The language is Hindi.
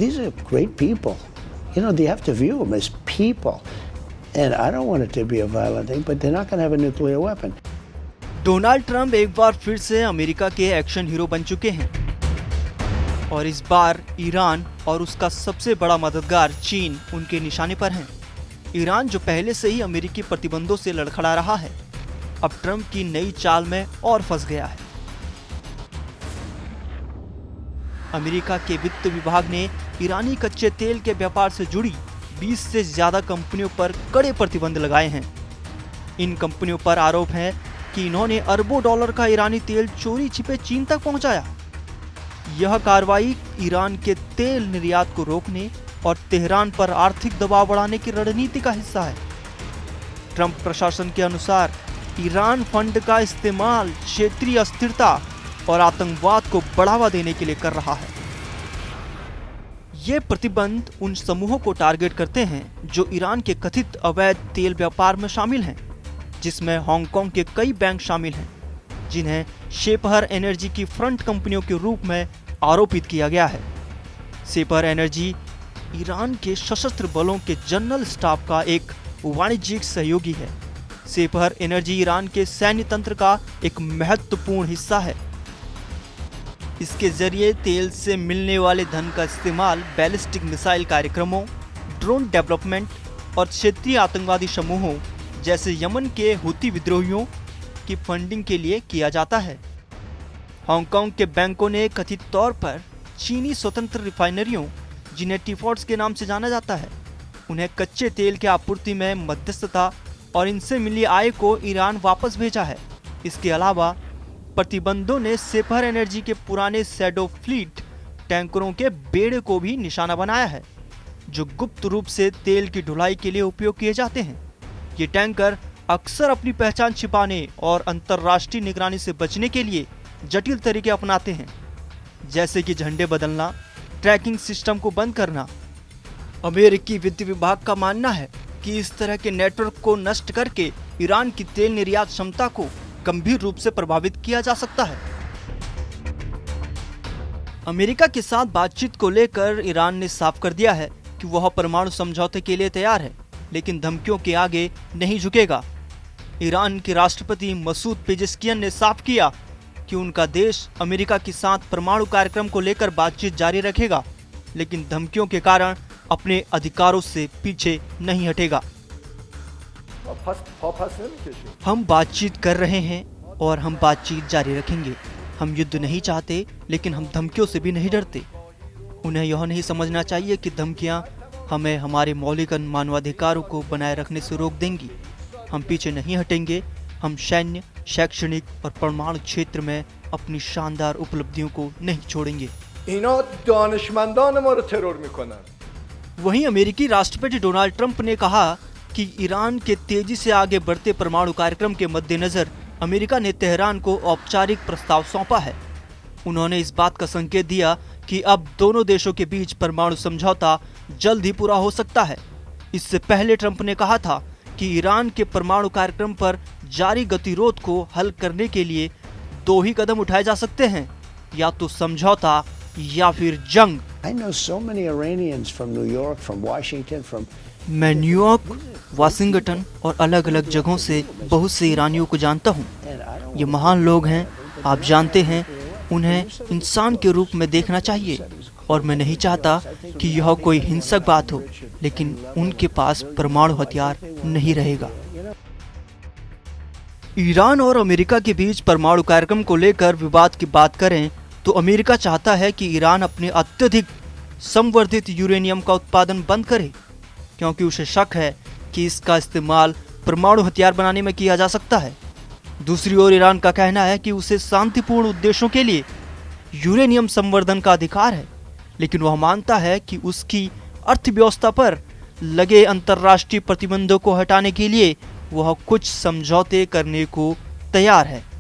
These are great people. You know, they have to view them as people. And I don't want it to be a violent thing, but they're not going to have a nuclear weapon. Donald Trump एक बार फिर से अमेरिका के एक्शन हीरो बन चुके हैं और इस बार ईरान और उसका सबसे बड़ा मददगार चीन उनके निशाने पर हैं। ईरान जो पहले से ही अमेरिकी प्रतिबंधों से लड़खड़ा रहा है, अब ट्रंप की नई चाल में और फंस गया है। अमेरिका के वित्त विभाग ने ईरानी कच्चे तेल के व्यापार से जुड़ी 20 से ज्यादा कंपनियों पर कड़े प्रतिबंध लगाए हैं। इन कंपनियों पर आरोप है कि इन्होंने अरबों डॉलर का ईरानी तेल चोरी छिपे चीन तक पहुंचाया। यह कार्रवाई ईरान के तेल निर्यात को रोकने और तेहरान पर आर्थिक दबाव बढ़ाने की रणनीति का हिस्सा है। ट्रंप प्रशासन के अनुसार ईरान फंड का इस्तेमाल क्षेत्रीय अस्थिरता और आतंकवाद को बढ़ावा देने के लिए कर रहा है। ये प्रतिबंध उन समूहों को टारगेट करते हैं जो ईरान के कथित अवैध तेल व्यापार में शामिल हैं, जिसमें हांगकांग के कई बैंक शामिल हैं, जिन्हें शेपहर एनर्जी की फ्रंट कंपनियों के रूप में आरोपित किया गया है। शेपहर एनर्जी ईरान के सशस्त्र बलों के जनरल स्टाफ का एक वाणिज्यिक सहयोगी है। शेपहर एनर्जी ईरान के सैन्य तंत्र का एक महत्वपूर्ण हिस्सा है। इसके जरिए तेल से मिलने वाले धन का इस्तेमाल बैलिस्टिक मिसाइल कार्यक्रमों, ड्रोन डेवलपमेंट और क्षेत्रीय आतंकवादी समूहों जैसे यमन के हुती विद्रोहियों की फंडिंग के लिए किया जाता है। हांगकांग के बैंकों ने कथित तौर पर चीनी स्वतंत्र रिफाइनरियों, जिन्हें टीफॉट्स के नाम से जाना जाता है, उन्हें कच्चे तेल के आपूर्ति में मध्यस्थता और इनसे मिली आय को ईरान वापस भेजा है। इसके अलावा प्रतिबंधों ने शेपहर एनर्जी के पुराने शैडो फ्लीट टैंकरों के बेड़े को भी निशाना बनाया है, जो गुप्त रूप से तेल की ढुलाई के लिए उपयोग किए जाते हैं। ये टैंकर अक्सर अपनी पहचान छिपाने और अंतर्राष्ट्रीय निगरानी से बचने के लिए जटिल तरीके अपनाते हैं, जैसे कि झंडे बदलना, ट्रैकिंग सिस्टम को बंद करना। अमेरिकी वित्त विभाग का मानना है कि इस तरह के नेटवर्क को नष्ट करके ईरान की तेल निर्यात क्षमता को गंभीर रूप से प्रभावित किया जा सकता है। अमेरिका के साथ बातचीत को लेकर ईरान ने साफ कर दिया है कि वह परमाणु समझौते के लिए तैयार है, लेकिन धमकियों के आगे नहीं झुकेगा। ईरान के राष्ट्रपति मसूद पेजेस्कियन ने साफ किया कि उनका देश अमेरिका के साथ परमाणु कार्यक्रम को लेकर बातचीत जारी रखेगा, लेकिन धमकियों के कारण अपने अधिकारों से पीछे नहीं हटेगा। हम बातचीत कर रहे हैं और हम बातचीत जारी रखेंगे। हम युद्ध नहीं चाहते, लेकिन हम धमकियों से भी नहीं डरते। उन्हें यह नहीं समझना चाहिए कि धमकियां हमें हमारे मौलिक मानवाधिकारों को बनाए रखने से रोक देंगी। हम पीछे नहीं हटेंगे। हम सैन्य, शैक्षणिक और परमाणु क्षेत्र में अपनी शानदार उपलब्धियों को नहीं छोड़ेंगे। वहीं अमेरिकी राष्ट्रपति डोनाल्ड ट्रंप ने कहा कि ईरान के तेजी से आगे बढ़ते परमाणु कार्यक्रम के मद्देनजर अमेरिका ने तेहरान को औपचारिक प्रस्ताव सौंपा है। उन्होंने इस बात का संकेत दिया कि अब दोनों देशों के बीच परमाणु समझौता जल्द ही पूरा हो सकता है। इससे पहले ट्रंप ने कहा था कि ईरान के परमाणु कार्यक्रम पर जारी गतिरोध को हल करने के लिए दो ही कदम उठाए जा सकते हैं, या तो समझौता या फिर जंग। मैं न्यूयॉर्क, वाशिंगटन और अलग अलग जगहों से बहुत से ईरानियों को जानता हूँ। ये महान लोग हैं। आप जानते हैं, उन्हें इंसान के रूप में देखना चाहिए और मैं नहीं चाहता कि यह कोई हिंसक बात हो, लेकिन उनके पास परमाणु हथियार नहीं रहेगा। ईरान और अमेरिका के बीच परमाणु कार्यक्रम को लेकर विवाद की बात करें तो अमेरिका चाहता है कि ईरान अपने अत्यधिक संवर्धित यूरेनियम का उत्पादन बंद करे, क्योंकि उसे शक है कि इसका इस्तेमाल परमाणु हथियार बनाने में किया जा सकता है। दूसरी ओर ईरान का कहना है कि उसे शांतिपूर्ण उद्देश्यों के लिए यूरेनियम संवर्धन का अधिकार है, लेकिन वह मानता है कि उसकी अर्थव्यवस्था पर लगे अंतर्राष्ट्रीय प्रतिबंधों को हटाने के लिए वह कुछ समझौते करने को तैयार है।